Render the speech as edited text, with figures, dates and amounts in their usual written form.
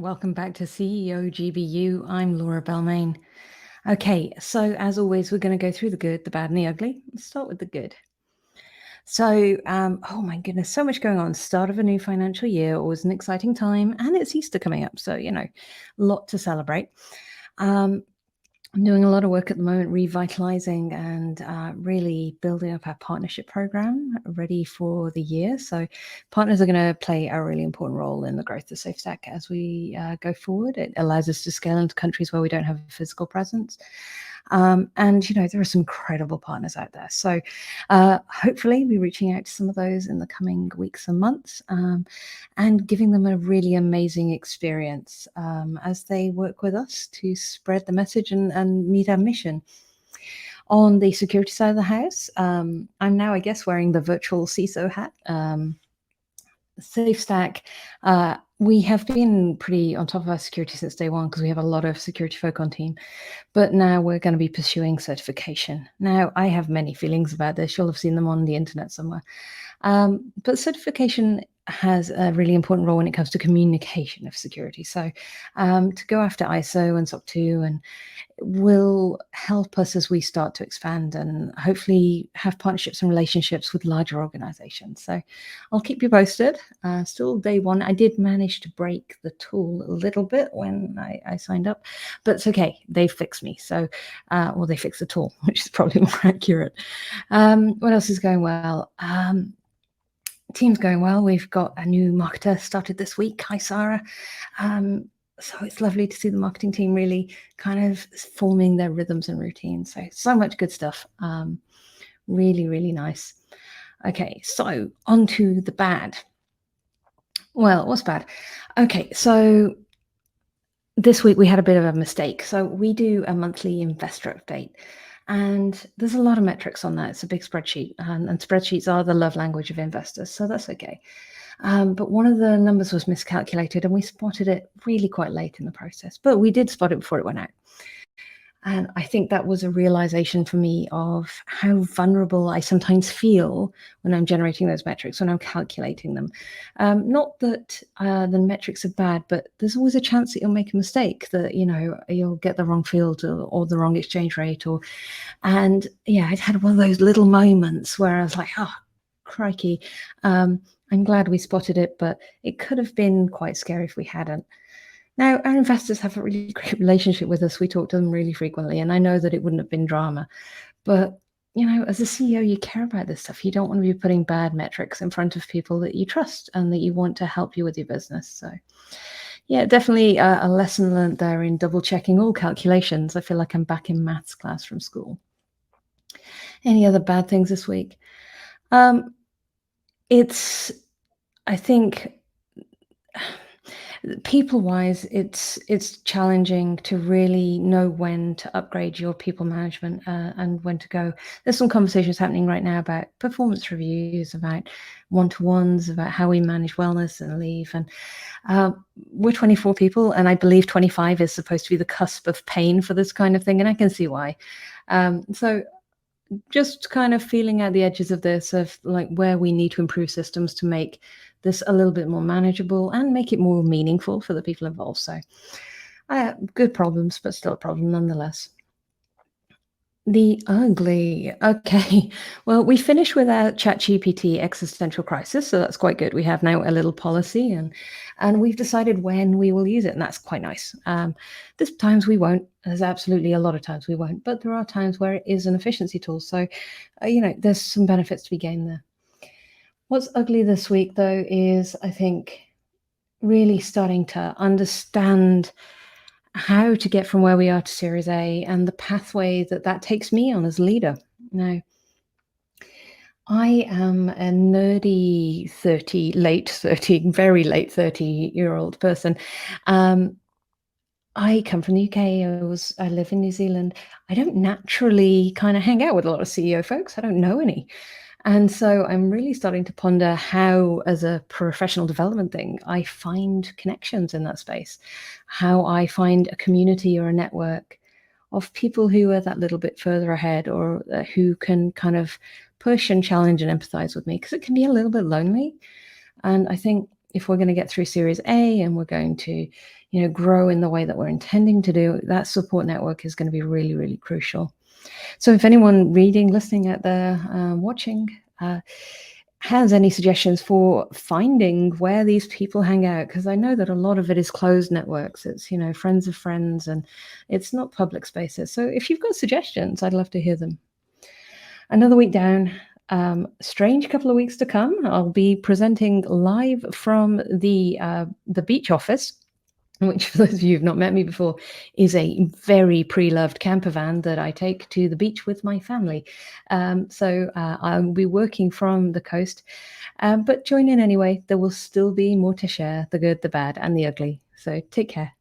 welcome back to CEOGBU. I'm Laura Belmain. Okay, so as always, we're going to go through the good, the bad, and the ugly. Let's start with the good. So, oh my goodness, so much going on. Start of a new financial year, always an exciting time, and it's Easter coming up, so a lot to celebrate. I'm doing a lot of work at the moment, revitalizing and really building up our partnership program ready for the year. So partners are going to play a really important role in the growth of SafeStack as we go forward. It allows us to scale into countries where we don't have a physical presence. And, there are some incredible partners out there. So hopefully we're reaching out to some of those in the coming weeks and months and giving them a really amazing experience as they work with us to spread the message and meet our mission. On the security side of the house, I'm now, I guess, wearing the virtual CISO hat. SafeStack, we have been pretty on top of our security since day one because we have a lot of security folk on team. But now we're going to be pursuing certification. Now, I have many feelings about this. You'll have seen them on the internet somewhere. But certification has a really important role when it comes to communication of security. So to go after ISO and SOC 2 and will help us as we start to expand and hopefully have partnerships and relationships with larger organizations. So I'll keep you posted. Still day one. I did manage to break the tool a little bit when I signed up, but it's okay. They fixed me. So, well, they fixed the tool, which is probably more accurate. What else is going well? Team's going well. We've got a new marketer started this week. Hi, Sarah. So it's lovely to see the marketing team really kind of forming their rhythms and routines. So much good stuff. Really, really nice. Okay, so on to the bad. Well, what's bad? Okay, so this week we had a bit of a mistake. So we do a monthly investor update. And there's a lot of metrics on that. It's a big spreadsheet, and spreadsheets are the love language of investors, so that's okay. But one of the numbers was miscalculated, and we spotted it really quite late in the process. But we did spot it before it went out. And I think that was a realization for me of how vulnerable I sometimes feel when I'm generating those metrics, when I'm calculating them. Not that the metrics are bad, but there's always a chance that you'll make a mistake, that, you'll get the wrong field or the wrong exchange rate. And yeah, I'd had one of those little moments where I was like, oh, crikey. I'm glad we spotted it, but it could have been quite scary if we hadn't. Now, our investors have a really great relationship with us. We talk to them really frequently, and I know that it wouldn't have been drama. But, as a CEO, you care about this stuff. You don't want to be putting bad metrics in front of people that you trust and that you want to help you with your business. So, yeah, definitely a lesson learned there in double checking all calculations. I feel like I'm back in maths class from school. Any other bad things this week? I think people-wise, it's challenging to really know when to upgrade your people management and when to go. There's some conversations happening right now about performance reviews, about one-to-ones, about how we manage wellness and leave. And we're 24 people, and I believe 25 is supposed to be the cusp of pain for this kind of thing, and I can see why. So just kind of feeling out the edges of this, of like where we need to improve systems to make this a little bit more manageable and make it more meaningful for the people involved. So good problems, but still a problem nonetheless. The ugly. Okay. Well, we finished with our ChatGPT existential crisis, so that's quite good. We have now a little policy, and we've decided when we will use it, and that's quite nice. There's times we won't. There's absolutely a lot of times we won't, but there are times where it is an efficiency tool. So, there's some benefits to be gained there. What's ugly this week, though, is I think really starting to understand how to get from where we are to Series A and the pathway that takes me on as leader. Now, I am a nerdy 30, late 30, very late 30-year-old person. I come from the UK. I live in New Zealand. I don't naturally kind of hang out with a lot of CEO folks. I don't know any. And so I'm really starting to ponder how, as a professional development thing, I find connections in that space, how I find a community or a network of people who are that little bit further ahead, or who can kind of push and challenge and empathize with me, because it can be a little bit lonely. And I think if we're going to get through Series A and we're going to, grow in the way that we're intending to do, that support network is going to be really, really crucial. So if anyone reading, listening out there, watching, has any suggestions for finding where these people hang out, because I know that a lot of it is closed networks. It's, friends of friends, and it's not public spaces. So if you've got suggestions, I'd love to hear them. Another week down. Strange couple of weeks to come. I'll be presenting live from the beach office, which, for those of you who've not met me before, is a very pre-loved camper van that I take to the beach with my family. So I'll be working from the coast, but join in anyway. There will still be more to share, the good, the bad, and the ugly. So take care.